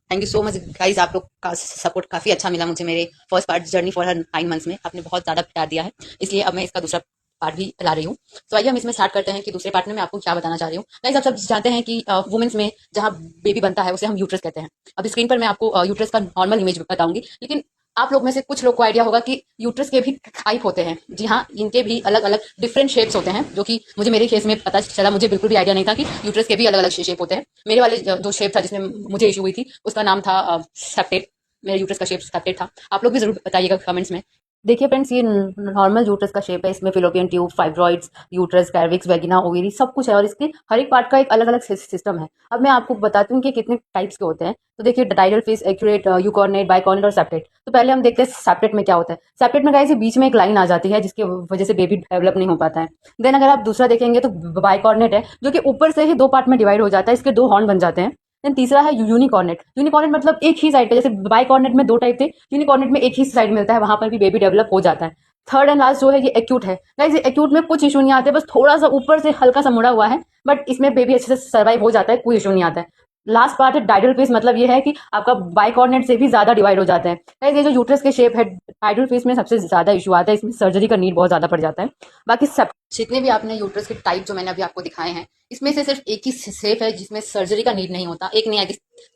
Thank you so much guys, आप लोग का सपोर्ट काफ़ी अच्छा मिला मुझे मेरे first part journey for her 9 months में। आपने बहुत ज़्यादा प्यार दिया है, इसलिए अब मैं इसका दूसरा पार्ट भी ला रही हूँ। तो आइए हम इसमें स्टार्ट करते हैं कि दूसरे पार्ट में मैं आपको क्या बताना चाह रही हूँ। गाइस, आप सब जानते हैं कि वुमेन्स में जहाँ बेबी बनता है उसे हम यूट्रस कहते हैं। अब स्क्रीन पर मैं आपको यूट्रस का नॉर्मल इमेज बताऊंगी, लेकिन आप लोग में से कुछ लोग को आइडिया होगा कि यूट्रस के भी टाइप होते हैं। जी हाँ, इनके भी अलग अलग डिफरेंट शेप्स होते हैं, जो कि मुझे मेरे केस में पता चला। मुझे बिल्कुल भी आइडिया नहीं था कि यूट्रस के भी अलग अलग शेप होते हैं। मेरे वाले जो शेप था जिसमें मुझे इशू हुई थी उसका नाम था सेप्टेट। मेरे यूट्रस का शेप सेप्टेट था। आप लोग भी जरूर बताइएगा कमेंट्स में। देखिए फ्रेंड्स, ये नॉर्मल यूट्रस का शेप है। इसमें fallopian tube, fibroids, uterus, cervix, vagina, ovary सब कुछ है, और इसके हर एक पार्ट का एक अलग अलग सिस्टम है। अब मैं आपको बताती हूँ कि कितने टाइप्स के होते हैं। तो देखिए, डाइडल फिश, एक्यूरेट, यूकॉर्नेट, बाइकॉर्नेट और सेप्टेट। तो पहले हम देखते हैं सेप्टेट में क्या होता है। सेप्टेट में गाइस बीच में एक लाइन आ जाती है, जिसकी वजह से बेबी डेवलप नहीं हो पाता है। देन अगर आप दूसरा देखेंगे तो बाइकॉर्नेट है, जो कि ऊपर से ही दो पार्ट में डिवाइड हो जाता है। इसके दो हॉर्न बन जाते हैं। देन तीसरा है यूनिकॉर्नेट। यूनिकॉर्नेट मतलब एक ही साइड पे, जैसे बाइकॉर्नेट में दो टाइप थे, यूनिकॉर्नेट में एक ही साइड मिलता है, वहां पर भी बेबी डेवलप हो जाता है। थर्ड एंड लास्ट जो है ये एक्यूट है। गाइस, ये एक्यूट में कुछ इशू नहीं आते, बस थोड़ा सा ऊपर से हल्का सा मुड़ा हुआ है, बट इसमें बेबी अच्छे से सर्वाइव हो जाता है, कोई इशू नहीं आता है। लास्ट पार्ट है डाइडल फेस, मतलब ये है कि आपका बाइकॉर्नेट से भी ज्यादा डिवाइड हो जाता है। गाइस, ये जो यूट्रस के शेप है, डाइडल फेस में सबसे ज्यादा इशू आता है, इसमें सर्जरी का नीड बहुत ज्यादा पड़ जाता है। बाकी सब जितने भी आपने यूट्रस के टाइप जो मैंने अभी आपको दिखाए हैं, इसमें से सिर्फ एक ही शेप है जिसमें सर्जरी का नीड नहीं होता। एक नहीं है,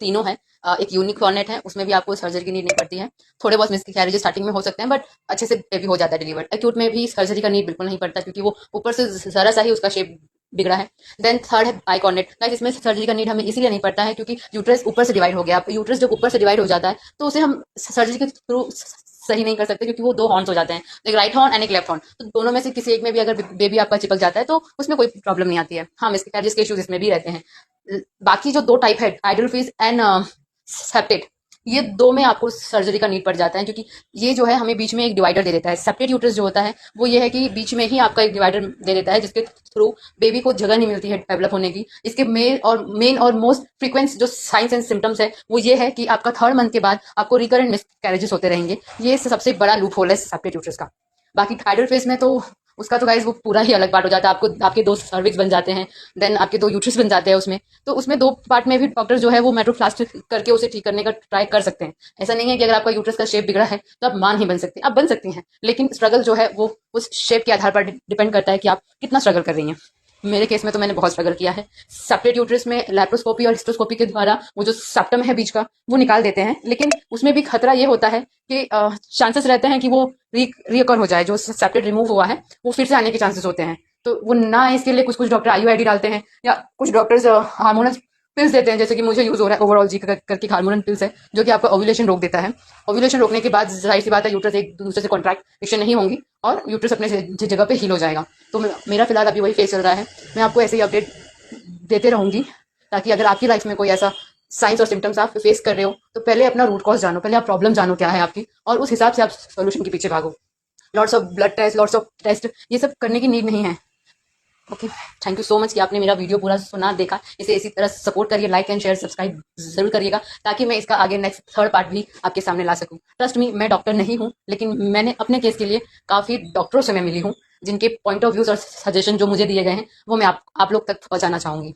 तीनों है। एक यूनिकॉर्नेट है, उसमें भी आपको सर्जरी की नीड नहीं पड़ती है। थोड़े बहुत मिसकैरेजेस स्टार्टिंग में हो सकते हैं, बट अच्छे से बेबी हो जाता है डिलीवर्ड। एक्यूट में भी सर्जरी का नीड बिल्कुल नहीं पड़ता, क्योंकि वो ऊपर से जरा सा ही उसका शेप बिगड़ा है। देन थर्ड है बाइकॉर्नेट। गाइस, इसमें सर्जरी का नीड हमें इसीलिए नहीं पड़ता है क्योंकि यूट्रस ऊपर से डिवाइड हो गया। यूट्रस जब ऊपर से डिवाइड हो जाता है तो उसे हम सर्जरी के थ्रू सही नहीं कर सकते, क्योंकि वो दो हॉर्न्स हो जाते हैं, एक राइट हॉर्न एंड एक लेफ्ट हॉर्न। तो दोनों में से किसी एक में भी अगर बेबी आपका चिपक जाता है तो उसमें कोई प्रॉब्लम नहीं आती है। हाँ, मिसकैरेजेस के इश्यूज इसमें भी रहते हैं। बाकी जो दो टाइप है, आइडल फिश एंड सेप्टेट, ये दो में आपको सर्जरी का नीड पड़ जाता है, क्योंकि ये जो है हमें बीच में एक डिवाइडर दे देता है। सेप्टेट यूट्रस जो होता है वो ये है कि बीच में ही आपका एक डिवाइडर दे देता है, जिसके थ्रू बेबी को जगह नहीं मिलती है डेवलप होने की। इसके मेन और मोस्ट फ्रीक्वेंट जो साइंस एंड सिम्टम्स है वो ये है कि आपका थर्ड मंथ के बाद आपको रिकरेंट मिसकैरेजेस होते रहेंगे। ये सबसे बड़ा लूप होल है सेप्टेट यूट्रस का। बाकी थायराइड फेज में तो उसका तो गाइस वो पूरा ही अलग पार्ट हो जाता है। आपको आपके दो सर्विक्स बन जाते हैं, देन आपके दो यूट्रस बन जाते हैं उसमें। तो उसमें दो पार्ट में भी डॉक्टर जो है वो मेट्रोप्लास्टी करके उसे ठीक करने का ट्राई कर सकते हैं। ऐसा नहीं है कि अगर आपका यूट्रस का शेप बिगड़ा है तो आप मां नहीं बन सकते, आप बन सकती हैं, लेकिन स्ट्रगल जो है वो उस शेप के आधार पर डिपेंड करता है कि आप कितना स्ट्रगल कर रही हैं। मेरे केस में तो मैंने बहुत स्ट्रगल किया है। सेपरेट यूट्रस में लैप्रोस्कोपी और हिस्टोस्कोपी के द्वारा वो जो सेप्टम है बीच का वो निकाल देते हैं, लेकिन उसमें भी खतरा ये होता है कि चांसेस रहते हैं कि वो रिकर हो जाए। जो सेपरेट रिमूव हुआ है वो फिर से आने के चांसेस होते हैं। तो वो ना, इसके लिए कुछ कुछ डॉक्टर आईयूआईडी डालते हैं, या कुछ डॉक्टर्स हार्मोनल पिल्स देते हैं, जैसे कि मुझे यूज हो रहा है ओवरऑल जी करके हार्मोनल पिल्स है, जो कि आपका ओव्यूलेशन रोक देता है। ओव्यूलेशन रोकने के बाद जाहिर सी बात है यूट्रस एक दूसरे से कॉन्ट्रैक्शन नहीं होंगी और यूट्रस अपने जगह पे हील हो जाएगा। तो मेरा फिलहाल अभी वही फेस चल रहा है। मैं आपको ऐसे ही अपडेट देते रहूंगी, ताकि अगर आपकी लाइफ में कोई ऐसा साइंस और सिम्टम्स आप फेस कर रहे हो तो पहले अपना रूट कॉज जानो, पहले आप प्रॉब्लम जानो क्या है आपकी, और उस हिसाब से आप सोल्यूशन के पीछे भागो। Lots of blood test, lots of test, ये सब करने की नीड नहीं है। Okay, thank you so much कि आपने मेरा वीडियो पूरा सुना, देखा। इसे इसी तरह सपोर्ट करिए, लाइक एंड शेयर सब्सक्राइब जरूर करिएगा, ताकि मैं इसका आगे नेक्स्ट थर्ड पार्ट भी आपके सामने ला सकूं। ट्रस्ट मी, मैं डॉक्टर नहीं हूं, लेकिन मैंने अपने केस के लिए काफ़ी डॉक्टरों से मैं मिली हूं, जिनके पॉइंट ऑफ व्यूज और सजेशन जो मुझे दिए गए हैं वो मैं आप लोग तक पहुंचाना चाहूंगी।